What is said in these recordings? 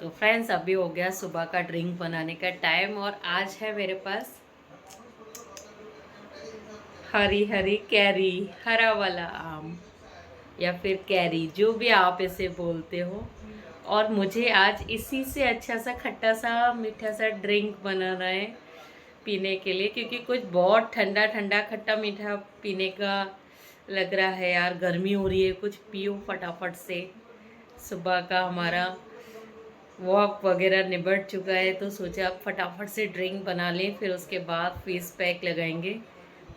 तो फ्रेंड्स अभी हो गया सुबह का ड्रिंक बनाने का टाइम और आज है मेरे पास हरी हरी कैरी, हरा वाला आम या फिर कैरी, जो भी आप इसे बोलते हो। और मुझे आज इसी से अच्छा सा खट्टा सा मीठा सा ड्रिंक बनाना है पीने के लिए, क्योंकि कुछ बहुत ठंडा ठंडा खट्टा मीठा पीने का लग रहा है यार। गर्मी हो रही है, कुछ पियो फटाफट से। सुबह का हमारा वॉक वगैरह निबट चुका है, तो सोचा अब फटाफट से ड्रिंक बना लें, फिर उसके बाद फेस पैक लगाएंगे।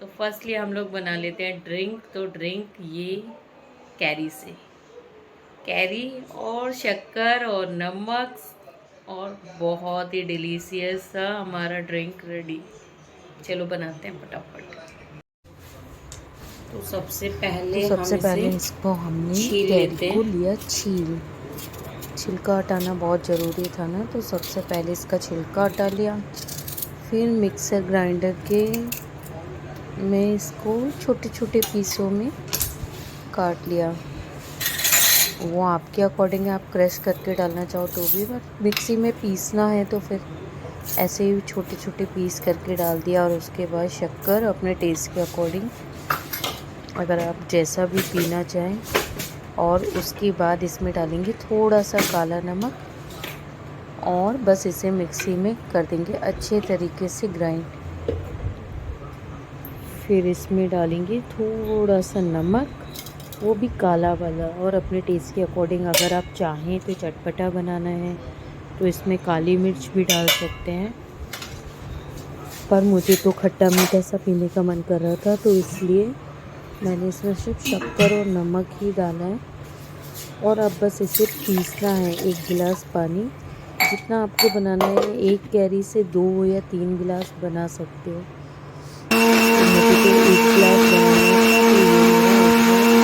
तो फर्स्टली हम लोग बना लेते हैं ड्रिंक। तो ड्रिंक ये कैरी से, कैरी और शक्कर और नमक, और बहुत ही डिलीशियस सा हमारा ड्रिंक रेडी। चलो बनाते हैं फटाफट। तो तो सबसे हम इसे पहले इसको हमने छील कैरी लेते को हैं। लिया छील। छिलका हटाना बहुत ज़रूरी था ना, तो सबसे पहले इसका छिलका हटा लिया। फिर मिक्सर ग्राइंडर के में इसको छोटे छोटे पीसों में काट लिया। वो आपके अकॉर्डिंग है, आप क्रश करके डालना चाहो तो भी, बट मिक्सी में पीसना है तो फिर ऐसे ही छोटे छोटे पीस करके डाल दिया। और उसके बाद शक्कर अपने टेस्ट के अकॉर्डिंग, अगर आप जैसा भी पीना चाहें। और उसके बाद इसमें डालेंगे थोड़ा सा काला नमक और बस इसे मिक्सी में कर देंगे अच्छे तरीके से ग्राइंड। फिर इसमें डालेंगे थोड़ा सा नमक, वो भी काला वाला, और अपने टेस्ट के अकॉर्डिंग अगर आप चाहें तो चटपटा बनाना है तो इसमें काली मिर्च भी डाल सकते हैं। पर मुझे तो खट्टा मीठा सा पीने का मन कर रहा था, तो इसलिए मैंने इसमें सिर्फ शक्कर और नमक ही डाला है। और अब बस इसे पीसना है। 1 गिलास पानी, जितना आपको बनाना है, एक कैरी से 2 या 3 गिलास बना सकते हो। तो मुझे तो 1 गिलास बनाना था, तो ये मेरा 1 गिलास।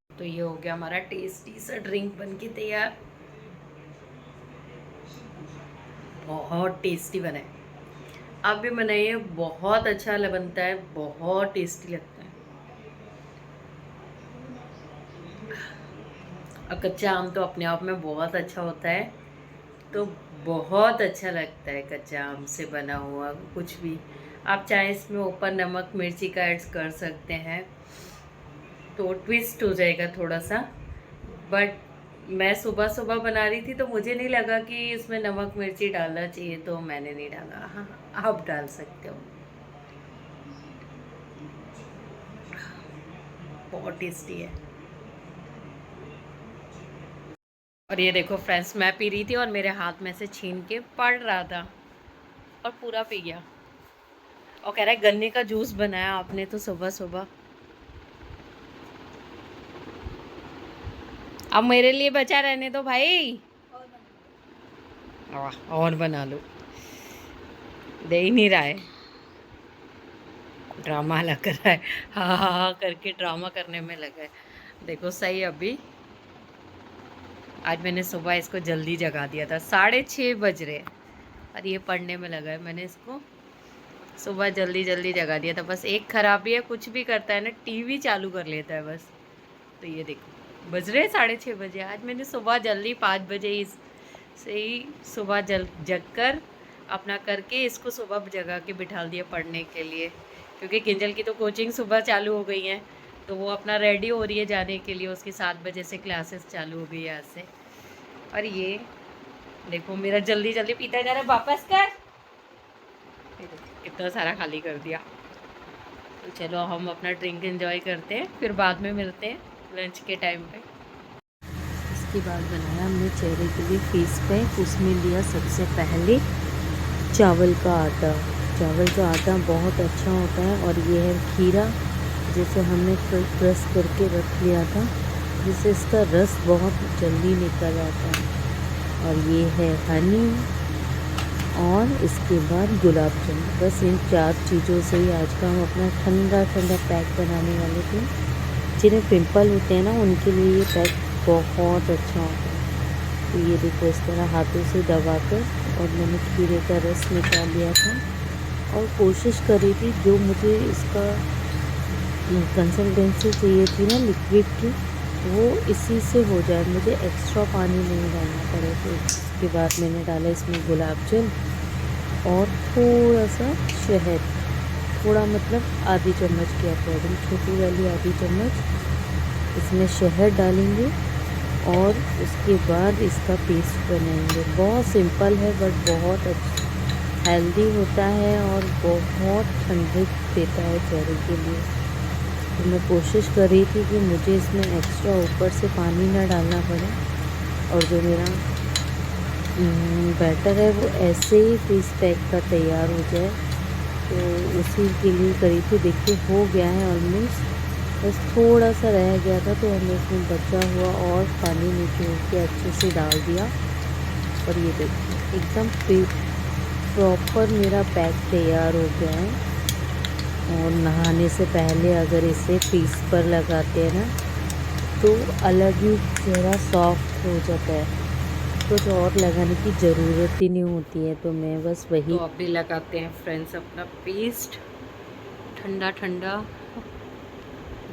तो ये हो गया हमारा टेस्टी सा ड्रिंक बनके तैयार। बहुत टेस्टी बना है। आप भी बनाइए, बहुत अच्छा बनता है, बहुत टेस्टी लगता है। और कच्चा आम तो अपने आप में बहुत अच्छा होता है, तो बहुत अच्छा लगता है कच्चा आम से बना हुआ कुछ भी। आप चाहे इसमें ऊपर नमक मिर्ची का ऐड कर सकते हैं, तो ट्विस्ट हो जाएगा थोड़ा सा। बट मैं सुबह सुबह बना रही थी, तो मुझे नहीं लगा कि इसमें नमक मिर्ची डालना चाहिए, तो मैंने नहीं डाला। हाँ, आप डाल सकते हो। बहुत टेस्टी है। और ये देखो फ्रेंड्स, मैं पी रही थी और मेरे हाथ में से छीन के पड़ रहा था और पूरा पी गया। और कह रहा है गन्ने का जूस बनाया आपने तो सुबह सुबह। अब मेरे लिए बचा रहने दो भाई। और बना लो। दे ही नहीं रहा है, ड्रामा लग रहा है। हाँ हाँ हाँ करके ड्रामा करने में लगा है। देखो सही, अभी आज मैंने सुबह इसको जल्दी जगा दिया था, 6:30 बज रहे और ये पढ़ने में लगा है। मैंने इसको सुबह जल्दी जल्दी जगा दिया था। बस एक खराबी है, कुछ भी करता है ना, टीवी चालू कर लेता है बस। तो ये देखो बज रहे 6:30 बजे। आज मैंने सुबह जल्दी 5 बजे इस से ही सुबह जग कर अपना करके इसको सुबह जगा के बिठा दिया पढ़ने के लिए, क्योंकि किंजल की तो कोचिंग सुबह चालू हो गई है। तो वो अपना रेडी हो रही है जाने के लिए, उसकी 7 बजे से क्लासेस चालू हो गई है आज से। और ये देखो मेरा जल्दी जल्दी पीता जा रहा है, वापस कर। कितना सारा खाली कर दिया। तो चलो हम अपना ड्रिंक एंजॉय करते हैं, फिर बाद में मिलते हैं लंच के टाइम पे। इसके बाद बनाया हमने चेहरे के लिए फेस पैक। उसमें लिया सबसे पहले चावल का आटा। चावल का आटा बहुत अच्छा होता है। और ये है खीरा, जैसे हमने क्रश करके रख लिया था, जिससे इसका रस बहुत जल्दी निकल आता है। और ये है हनी, और इसके बाद गुलाब जामुन। बस इन 4 चीज़ों से ही आज का हम अपना ठंडा ठंडा पैक बनाने वाले थे। जिन्हें पिंपल होते हैं ना, उनके लिए ये पैक बहुत अच्छा होता है। तो ये देखो इस तरह हाथों से दबाकर, और मैंने खीरे का रस निकाल लिया था। और कोशिश करी थी जो मुझे इसका कंसिस्टेंसी चाहिए थी ना लिक्विड की, वो इसी से हो जाए, मुझे एक्स्ट्रा पानी नहीं डालना पड़े। तो इसके बाद मैंने डाला इसमें गुलाब जल और थोड़ा सा शहद, थोड़ा मतलब आधी चम्मच के अकॉर्डिंग, छोटी वाली आधी चम्मच इसमें शहद डालेंगे। और उसके बाद इसका पेस्ट बनाएंगे। बहुत सिंपल है बट बहुत अच्छा हेल्दी होता है और बहुत ठंडक देता है चेहरे के लिए। तो मैं कोशिश कर रही थी कि मुझे इसमें एक्स्ट्रा ऊपर से पानी ना डालना पड़े, और जो मेरा बैटर है वो ऐसे ही फेस पैक का तैयार हो जाए। तो उसी के लिए करी थी। देखिए हो गया है ऑलमोस्ट, बस थोड़ा सा रह गया था, तो हमने इसमें बचा हुआ और पानी निचोड़ के अच्छे से डाल दिया। और ये देखिए एकदम प्रॉपर मेरा पैक तैयार हो गया है। और नहाने से पहले अगर इसे फेस पर लगाते हैं ना, तो अलग ही चेहरा सॉफ्ट हो जाता है, कुछ और लगाने की ज़रूरत ही नहीं होती है। तो मैं बस वही तो अब भी लगाते हैं फ्रेंड्स अपना पेस्ट ठंडा ठंडा,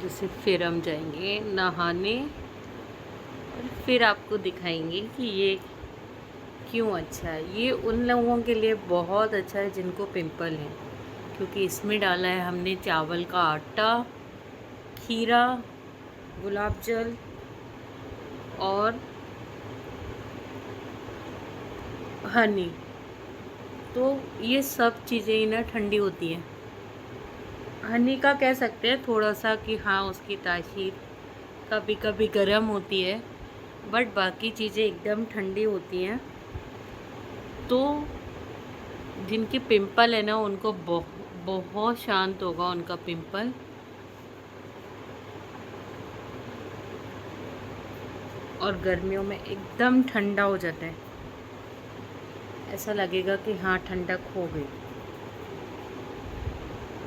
जिससे फिर हम जाएंगे नहाने और फिर आपको दिखाएंगे कि ये क्यों अच्छा है। ये उन लोगों के लिए बहुत अच्छा है जिनको पिंपल है, क्योंकि इसमें डाला है हमने चावल का आटा, खीरा, गुलाब जल और हनी। तो ये सब चीज़ें ही ना ठंडी होती हैं। हनी का कह सकते हैं थोड़ा सा कि हाँ उसकी तासीर कभी कभी गर्म होती है, बट बाकी चीज़ें एकदम ठंडी होती हैं। तो जिनके पिंपल है ना, उनको बहुत शांत होगा उनका पिंपल। और गर्मियों में एकदम ठंडा हो जाता है, ऐसा लगेगा कि हाँ ठंडक हो गई।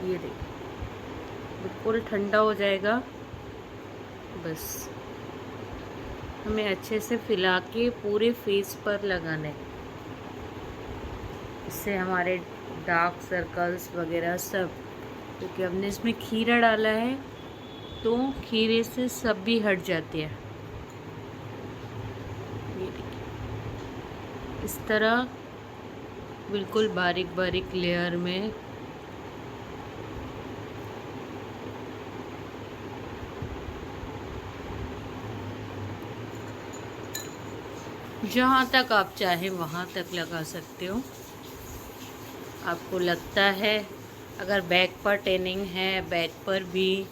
ये देखिए बिल्कुल ठंडा हो जाएगा। बस हमें अच्छे से फैला के पूरे फेस पर लगाना है, इससे हमारे डार्क सर्कल्स वगैरह सब, क्योंकि हमने इसमें खीरा डाला है तो खीरे से सब भी हट जाते हैं। ये देखिए इस तरह बिल्कुल बारीक बारीक लेयर में जहाँ तक आप चाहें वहाँ तक लगा सकते हो। आपको लगता है अगर बैक पर टैनिंग है, बैक पर भी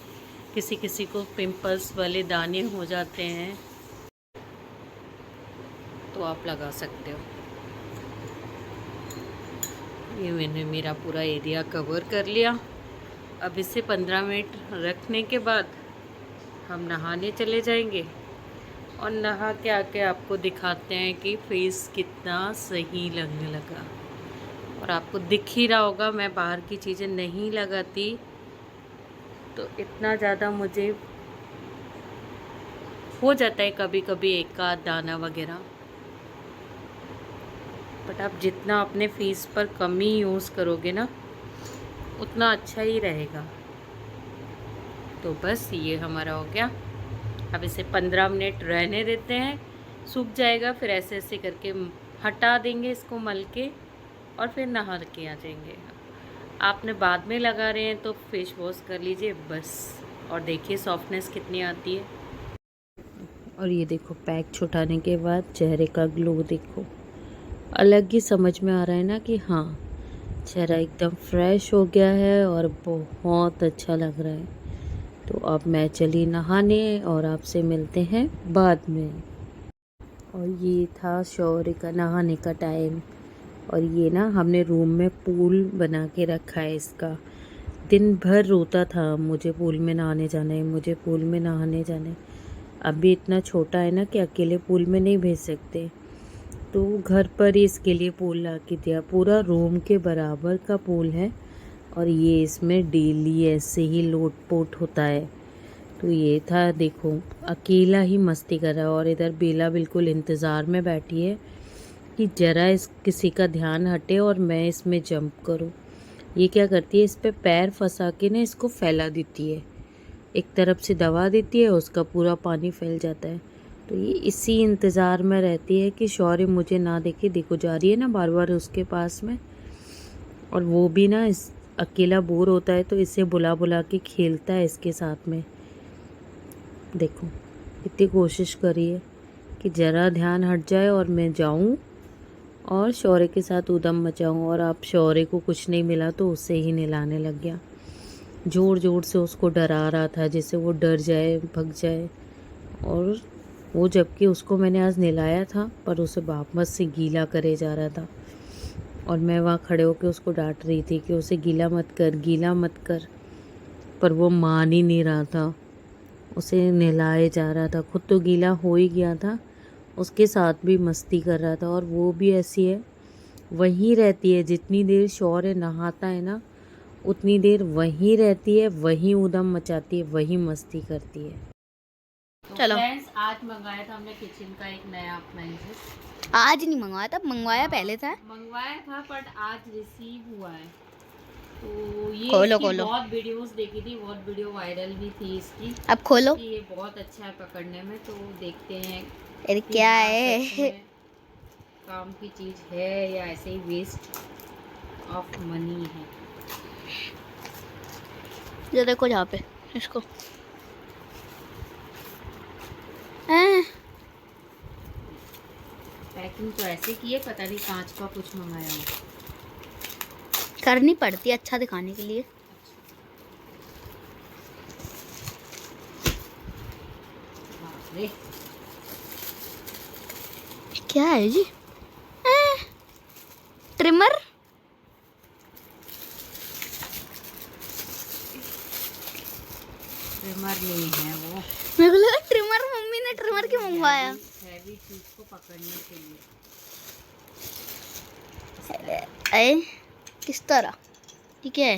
किसी किसी को पिंपल्स वाले दाने हो जाते हैं, तो आप लगा सकते हो। ये मैंने मेरा पूरा एरिया कवर कर लिया। अब इसे 15 मिनट रखने के बाद हम नहाने चले जाएंगे, और नहा के आके आपको दिखाते हैं कि फेस कितना सही लगने लगा। और आपको दिख ही रहा होगा, मैं बाहर की चीज़ें नहीं लगाती तो इतना ज़्यादा मुझे हो जाता है कभी कभी एक आध दाना वगैरह, बट आप जितना अपने फेस पर कम ही यूज़ करोगे ना, उतना अच्छा ही रहेगा। तो बस ये हमारा हो गया। अब इसे 15 मिनट रहने देते हैं, सूख जाएगा, फिर ऐसे ऐसे करके हटा देंगे इसको मल के, और फिर नहा के आ जाएंगे। आपने बाद में लगा रहे हैं तो फेस वॉश कर लीजिए बस। और देखिए सॉफ्टनेस कितनी आती है। और ये देखो पैक छुटाने के बाद चेहरे का ग्लो देखो, अलग ही समझ में आ रहा है ना कि हाँ चेहरा एकदम फ्रेश हो गया है और बहुत अच्छा लग रहा है। तो अब मैं चली नहाने और आपसे मिलते हैं बाद में। और ये था शौर्य का नहाने का टाइम। और ये ना हमने रूम में पूल बना के रखा है इसका। दिन भर रोता था मुझे पूल में नहाने जाना है, मुझे पूल में नहाने जाना है। अभी इतना छोटा है ना कि अकेले पूल में नहीं भेज सकते, तो घर पर ही इसके लिए पूल ला के दिया। पूरा रूम के बराबर का पूल है और ये इसमें डेली ऐसे ही लोट पोट होता है। तो ये था देखो, अकेला ही मस्ती कर रहा है। और इधर बेला बिल्कुल इंतज़ार में बैठी है कि ज़रा इस किसी का ध्यान हटे और मैं इसमें जंप करूं। ये क्या करती है, इस पे पैर फंसा के ना इसको फैला देती है, एक तरफ से दबा देती है, उसका पूरा पानी फैल जाता है। तो ये इसी इंतज़ार में रहती है कि शौर्य मुझे ना देखे। देखो जा रही है ना बार बार उसके पास में। और वो भी ना इस अकेला बोर होता है तो इसे बुला बुला के खेलता है इसके साथ में। देखो इतनी कोशिश करी है कि ज़रा ध्यान हट जाए और मैं जाऊं और शौर्य के साथ उधम मचाऊं। और अब शौर्य को कुछ नहीं मिला तो उसे ही नहलाने लग गया, ज़ोर ज़ोर से उसको डरा रहा था जैसे वो डर जाए भग जाए। और वो जबकि उसको मैंने आज नहलाया था पर उसे वापस से गीला करे जा रहा था। और मैं वहाँ खड़े होकर उसको डांट रही थी कि उसे गीला मत कर, गीला मत कर, पर वो मान ही नहीं रहा था, उसे नहलाए जा रहा था। खुद तो गीला हो ही गया था, उसके साथ भी मस्ती कर रहा था। और वो भी ऐसी है, वहीं रहती है, जितनी देर शौर्य नहाता है ना उतनी देर वहीं रहती है, वहीं उधम मचाती है, वहीं मस्ती करती है। तो चलो फ्रेंड्स, आज मंगाया था हमने किचन का एक नया अप्लायंसेस। आज नहीं मंगवाया था, मंगवाया पहले था, मंगवाया था बट आज रिसीव हुआ है। तो ये खोलो इसकी खोलो, बहुत वीडियोस देखी थी, बहुत वीडियो वायरल भी थी इसकी। अब खोलो। कि ये बहुत अच्छा है पकड़ने में, तो देखते हैं अरे कि क्या हाँ, है सच में काम की चीज़ है या ऐसे ही वेस्ट ऑफ मनी है। ये देखो यहाँ पे इसको पैकिंग तो ऐसे की है, पता नहीं कांच का कुछ मंगाया हो। करनी पड़ती है अच्छा दिखाने के लिए। बापरे, क्या है जी? ट्रिमर। ट्रिमर नहीं है वो, मेरे को लगा ट्रिमर, मम्मी ने ट्रिमर क्यों मंगवाया? हैवी चीज को पकड़ने के लिए। अरे किस तरह, ठीक है।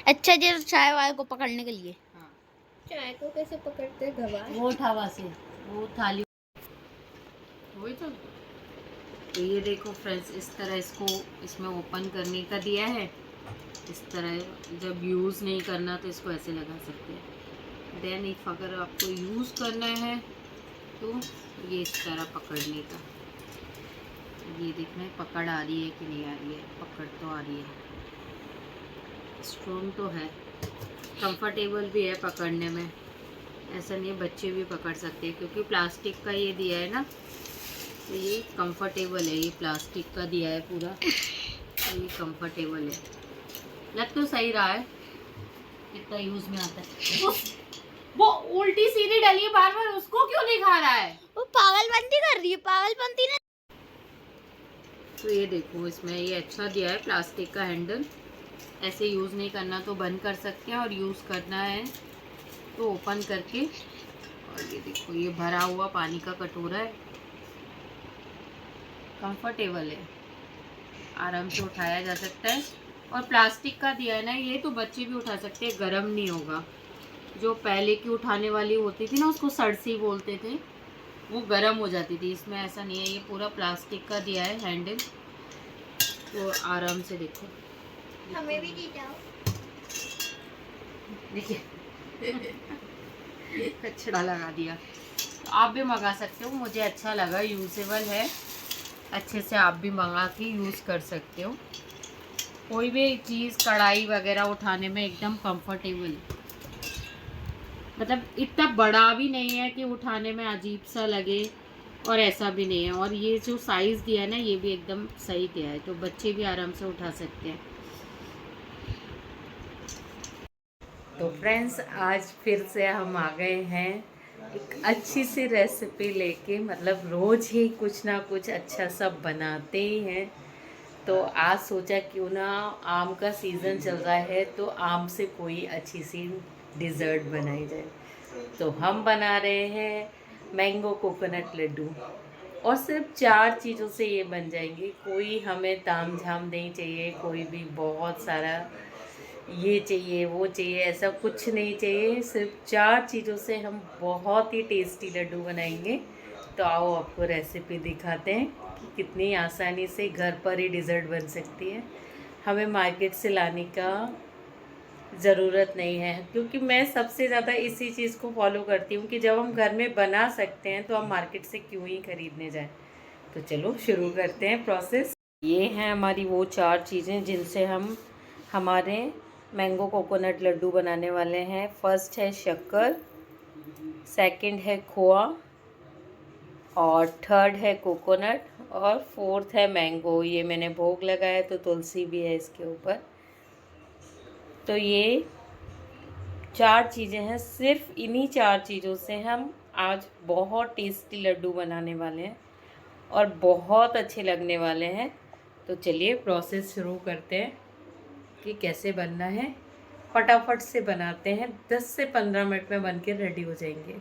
अच्छा जी, चाय वाय को पकड़ने के लिए। हाँ, चाय को कैसे पकड़ते गवार? वो ठावा से वो थाली वही तो ये देखो फ्रेंड्स, इस तरह इसको इसमें ओपन करने का दिया है। इस तरह जब यूज़ नहीं करना तो इसको ऐसे लगा सकते हैं। देन इफ अगर आपको यूज़ करना है तो ये इस तरह पकड़ने का, ये देखना है पकड़ आ रही है कि नहीं आ रही है। पकड़ तो आ रही है, स्ट्रॉन्ग तो है, कंफर्टेबल भी है पकड़ने में। ऐसा नहीं है, बच्चे भी पकड़ सकते हैं क्योंकि प्लास्टिक का ये दिया है ना, तो ये कंफर्टेबल है। ये प्लास्टिक का दिया है पूरा, तो ये कंफर्टेबल है। लग तो सही रहा है, कितना यूज़ में आता है। वो उल्टी सीधी डली है बार बार, उसको क्यों नहीं खा रहा है? वो पागलपंती कर रही है, पागलपंती ने। तो ये देखो, इसमें ये अच्छा दिया है प्लास्टिक का हैंडल। ऐसे यूज़ नहीं करना तो बंद कर सकते हैं, और यूज़ करना है तो ओपन करके। और ये देखो, ये भरा हुआ पानी का कटोरा है, कंफर्टेबल है, आराम से उठाया जा सकता है। और प्लास्टिक का दिया है ना, ये तो बच्चे भी उठा सकते हैं, गर्म नहीं होगा। जो पहले की उठाने वाली होती थी ना, उसको सरसी बोलते थे, वो गर्म हो जाती थी। इसमें ऐसा नहीं है, ये पूरा प्लास्टिक का दिया है हैंडल, तो आराम से देखो। हमें भी दी जाओ। देखिए कचड़ा लगा दिया। तो आप भी मंगा सकते हो, मुझे अच्छा लगा, यूजेबल है, अच्छे से आप भी मंगा के यूज़ कर सकते हो। कोई भी चीज़, कढ़ाई वगैरह उठाने में एकदम कंफर्टेबल। मतलब इतना बड़ा भी नहीं है कि उठाने में अजीब सा लगे और ऐसा भी नहीं है। और ये जो साइज़ दिया है ना, ये भी एकदम सही दिया है, तो बच्चे भी आराम से उठा सकते हैं। तो फ्रेंड्स, आज फिर से हम आ गए हैं एक अच्छी सी रेसिपी लेके। मतलब रोज़ ही कुछ ना कुछ अच्छा सा बनाते ही हैं। तो आज सोचा क्यों ना, आम का सीज़न चल रहा है तो आम से कोई अच्छी सी डिज़र्ट बनाई जाए। तो हम बना रहे हैं मैंगो कोकोनट लड्डू, और सिर्फ 4 चीज़ों से ये बन जाएंगे। कोई हमें ताम झाम नहीं चाहिए, कोई भी बहुत सारा ये चाहिए वो चाहिए, ऐसा कुछ नहीं चाहिए। सिर्फ 4 चीज़ों से हम बहुत ही टेस्टी लड्डू बनाएंगे। तो आओ आपको रेसिपी दिखाते हैं कि कितनी आसानी से घर पर ही डिज़र्ट बन सकती है। हमें मार्केट से लाने का ज़रूरत नहीं है, क्योंकि मैं सबसे ज़्यादा इसी चीज़ को फॉलो करती हूँ कि जब हम घर में बना सकते हैं तो हम मार्केट से क्यों ही खरीदने जाएं। तो चलो शुरू करते हैं प्रोसेस। ये हैं हमारी वो 4 चीज़ें जिनसे हम हमारे मैंगो कोकोनट लड्डू बनाने वाले हैं। फर्स्ट है शक्कर, सेकंड है खोआ, और थर्ड है कोकोनट, और फोर्थ है मैंगो। ये मैंने भोग लगाया तो तुलसी भी है इसके ऊपर। तो ये 4 चीज़ें हैं, सिर्फ इन्हीं 4 चीज़ों से हम आज बहुत टेस्टी लड्डू बनाने वाले हैं और बहुत अच्छे लगने वाले हैं। तो चलिए प्रोसेस शुरू करते हैं कि कैसे बनना है। फटाफट से बनाते हैं, 10 से 15 मिनट में बन के रेडी हो जाएंगे।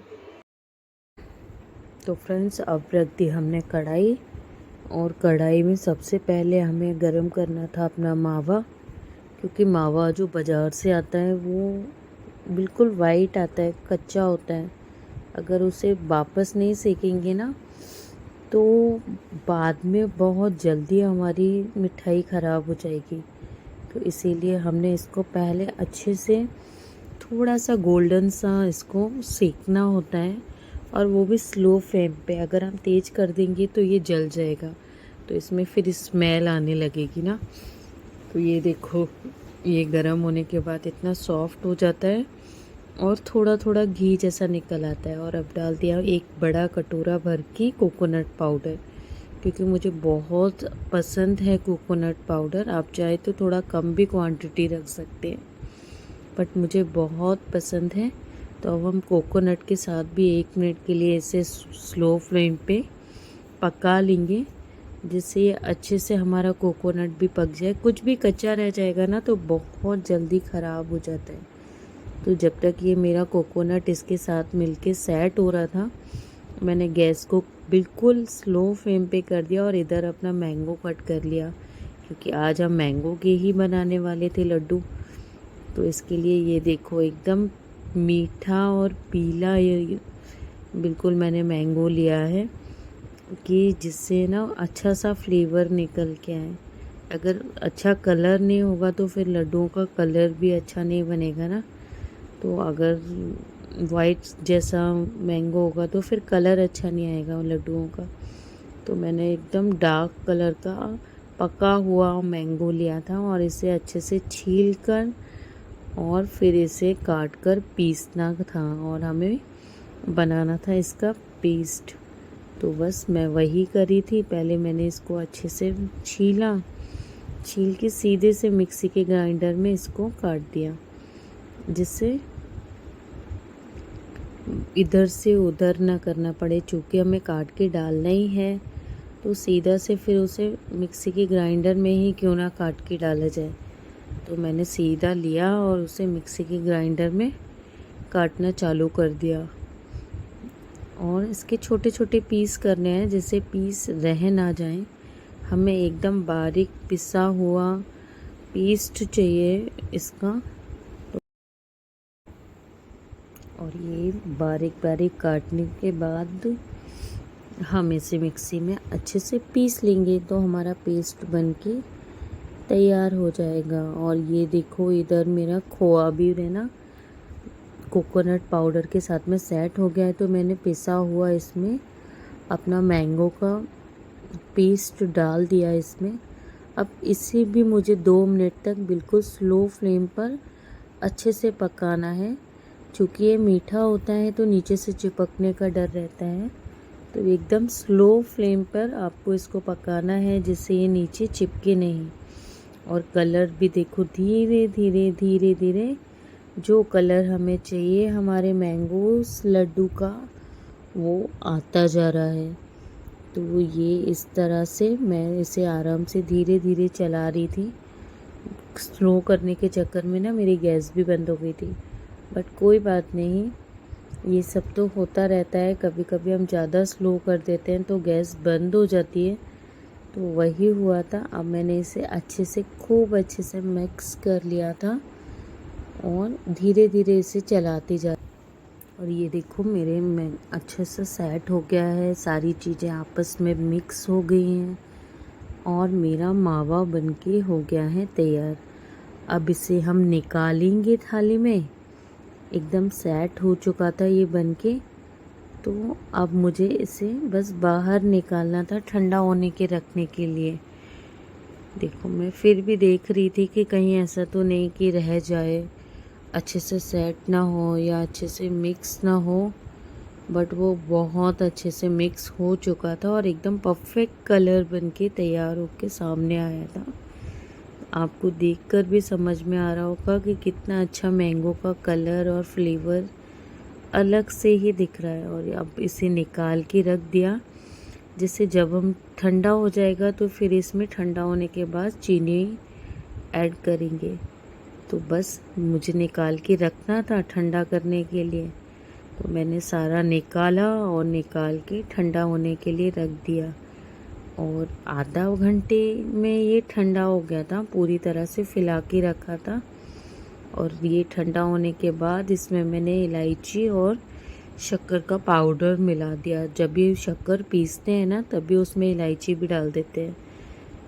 तो फ्रेंड्स, अब रख दी हमने कढ़ाई, और कढ़ाई में सबसे पहले हमें गरम करना था अपना मावा। क्योंकि मावा जो बाज़ार से आता है वो बिल्कुल वाइट आता है, कच्चा होता है। अगर उसे वापस नहीं सेकेंगे ना तो बाद में बहुत जल्दी हमारी मिठाई ख़राब हो जाएगी। तो इसीलिए हमने इसको पहले अच्छे से थोड़ा सा गोल्डन सा इसको सेकना होता है, और वो भी स्लो फ्लेम पे। अगर हम तेज़ कर देंगे तो ये जल जाएगा, तो इसमें फिर स्मेल आने लगेगी ना। तो ये देखो, ये गरम होने के बाद इतना सॉफ्ट हो जाता है और थोड़ा थोड़ा घी जैसा निकल आता है। और अब डाल दिया एक बड़ा कटोरा भर के कोकोनट पाउडर, क्योंकि मुझे बहुत पसंद है कोकोनट पाउडर। आप चाहे तो थोड़ा कम भी क्वांटिटी रख सकते हैं, बट मुझे बहुत पसंद है। तो अब हम कोकोनट के साथ भी 1 मिनट के लिए इसे स्लो फ्लेम पे पका लेंगे, जिससे ये अच्छे से हमारा कोकोनट भी पक जाए। कुछ भी कच्चा रह जाएगा ना तो बहुत जल्दी ख़राब हो जाता है। तो जब तक ये मेरा कोकोनट इसके साथ मिलके सेट हो रहा था, मैंने गैस को बिल्कुल स्लो फ्लेम पे कर दिया और इधर अपना मैंगो कट कर लिया, क्योंकि आज हम मैंगो के ही बनाने वाले थे लड्डू। तो इसके लिए ये देखो, एकदम मीठा और पीला ये बिल्कुल मैंने मैंगो लिया है, कि जिससे ना अच्छा सा फ्लेवर निकल के आए। अगर अच्छा कलर नहीं होगा तो फिर लड्डुओं का कलर भी अच्छा नहीं बनेगा ना। तो अगर वाइट जैसा मैंगो होगा तो फिर कलर अच्छा नहीं आएगा लड्डुओं का। तो मैंने एकदम डार्क कलर का पका हुआ मैंगो लिया था, और इसे अच्छे से छील कर और फिर इसे काट कर पीसना था, और हमें बनाना था इसका पेस्ट। तो बस मैं वही करी थी। पहले मैंने इसको अच्छे से छील के सीधे से मिक्सी के ग्राइंडर में इसको काट दिया, जिससे इधर से उधर ना करना पड़े। चूँकि हमें काट के डालना ही है तो सीधा से फिर उसे मिक्सी के ग्राइंडर में ही क्यों ना काट के डाला जाए। तो मैंने सीधा लिया और उसे मिक्सी के ग्राइंडर में काटना चालू कर दिया, और इसके छोटे छोटे पीस करने हैं, जिससे पीस रह ना जाएं। हमें एकदम बारीक पिसा हुआ पेस्ट चाहिए इसका। और ये बारीक बारीक काटने के बाद हम इसे मिक्सी में अच्छे से पीस लेंगे, तो हमारा पेस्ट बनके तैयार हो जाएगा। और ये देखो, इधर मेरा खोआ भी है ना कोकोनट पाउडर के साथ में सेट हो गया है। तो मैंने पिसा हुआ इसमें अपना मैंगो का पेस्ट डाल दिया इसमें। अब इसे भी मुझे 2 मिनट तक बिल्कुल स्लो फ्लेम पर अच्छे से पकाना है। चूँकि ये मीठा होता है तो नीचे से चिपकने का डर रहता है, तो एकदम स्लो फ्लेम पर आपको इसको पकाना है जिससे ये नीचे चिपके नहीं। और कलर भी देखो धीरे धीरे धीरे धीरे जो कलर हमें चाहिए हमारे मैंगोस लड्डू का वो आता जा रहा है। तो ये इस तरह से मैं इसे आराम से धीरे धीरे चला रही थी। स्लो करने के चक्कर में ना मेरी गैस भी बंद हो गई थी, बट कोई बात नहीं, ये सब तो होता रहता है। कभी कभी हम ज़्यादा स्लो कर देते हैं तो गैस बंद हो जाती है, तो वही हुआ था। अब मैंने इसे अच्छे से खूब अच्छे से मिक्स कर लिया था और धीरे धीरे इसे चलाती जा। और ये देखो मेरे में अच्छे से सेट हो गया है, सारी चीज़ें आपस में मिक्स हो गई हैं और मेरा मावा बनके हो गया है तैयार। अब इसे हम निकालेंगे थाली में। एकदम सेट हो चुका था ये बनके, तो अब मुझे इसे बस बाहर निकालना था ठंडा होने के रखने के लिए। देखो मैं फिर भी देख रही थी कि कहीं ऐसा तो नहीं कि रह जाए, अच्छे से सेट ना हो या अच्छे से मिक्स ना हो, बट वो बहुत अच्छे से मिक्स हो चुका था और एकदम परफेक्ट कलर बनके तैयार होके सामने आया था। आपको देखकर भी समझ में आ रहा होगा कि कितना अच्छा मैंगो का कलर और फ्लेवर अलग से ही दिख रहा है। और अब इसे निकाल के रख दिया, जिससे जब हम ठंडा हो जाएगा तो फिर इसमें ठंडा होने के बाद चीनी ऐड करेंगे। तो बस मुझे निकाल के रखना था ठंडा करने के लिए, तो मैंने सारा निकाला और निकाल के ठंडा होने के लिए रख दिया। और आधा घंटे में ये ठंडा हो गया था, पूरी तरह से फैला के रखा था। और ये ठंडा होने के बाद इसमें मैंने इलायची और शक्कर का पाउडर मिला दिया। जब भी शक्कर पीसते हैं ना तभी उसमें इलायची भी डाल देते हैं,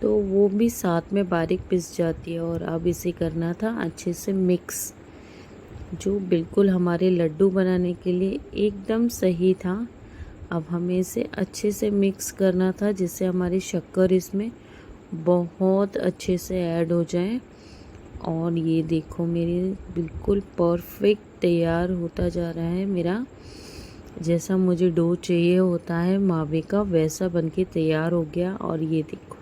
तो वो भी साथ में बारीक पिस जाती है। और अब इसे करना था अच्छे से मिक्स, जो बिल्कुल हमारे लड्डू बनाने के लिए एकदम सही था। अब हमें इसे अच्छे से मिक्स करना था जिससे हमारी शक्कर इसमें बहुत अच्छे से ऐड हो जाए। और ये देखो मेरी बिल्कुल परफेक्ट तैयार होता जा रहा है मेरा, जैसा मुझे डो चाहिए होता है मावे का वैसा बनके तैयार हो गया। और ये देखो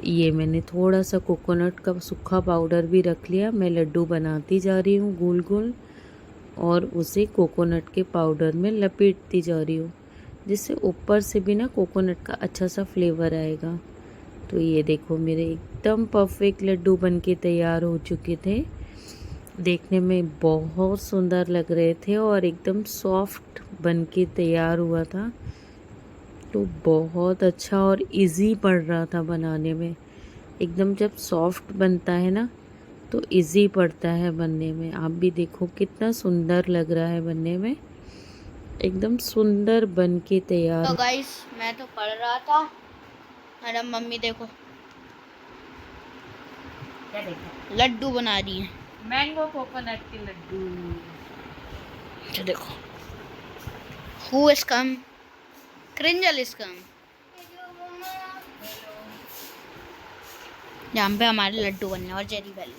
ये मैंने थोड़ा सा कोकोनट का सूखा पाउडर भी रख लिया। मैं लड्डू बनाती जा रही हूँ गोल गोल और उसे कोकोनट के पाउडर में लपेटती जा रही हूँ, जिससे ऊपर से भी ना कोकोनट का अच्छा सा फ्लेवर आएगा। तो ये देखो मेरे एकदम परफेक्ट लड्डू बनके तैयार हो चुके थे, देखने में बहुत सुंदर लग रहे थे और एकदम सॉफ्ट बनके तैयार हुआ था। तो बहुत अच्छा और इजी पड़ रहा था बनाने में। एकदम जब सॉफ्ट बनता है ना तो इजी पड़ता है बनने में। आप भी देखो कितना सुंदर लग रहा है बनने में, एकदम सुंदर बन के तैयार। तो गाइस मैं तो पढ़ रहा था और अब मम्मी देखो क्या देखा? लड्डू बना रही है। मैंगो कोकोनट के लड्डू। तो देखो who is come, Krinjal is come. यहाँ पे हमारे लड्डू बनने और जेरी वाली।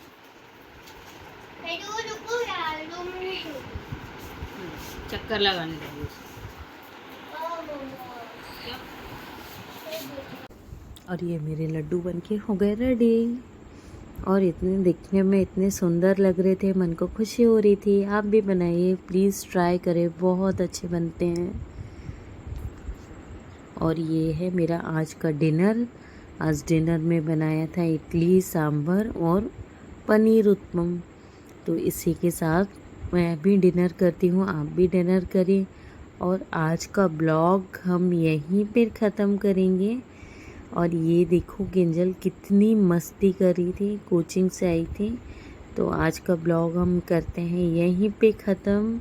चक्कर लगाने लगी। और ये मेरे लड्डू बनके हो गए रेडी और इतने दिखने में इतने सुंदर लग रहे थे, मन को खुशी हो रही थी। आप भी बनाइए, प्लीज़ ट्राई करें, बहुत अच्छे बनते हैं। और ये है मेरा आज का डिनर। आज डिनर में बनाया था इडली सांभर और पनीर उत्पम। तो इसी के साथ मैं भी डिनर करती हूँ, आप भी डिनर करें। और आज का ब्लॉग हम यहीं पर ख़त्म करेंगे। और ये देखो किंजल कितनी मस्ती कर रही थी, कोचिंग से आई थी। तो आज का ब्लॉग हम करते हैं यहीं पे ख़त्म।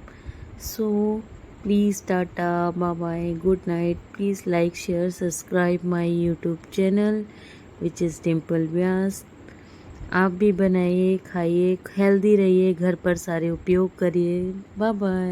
So please tata bye bye, good night. Please like share subscribe my YouTube channel which is Dimple Vyas. आप भी बनाइए, खाइए, हेल्दी रहिए, घर पर सारे उपयोग करिए। Bye bye.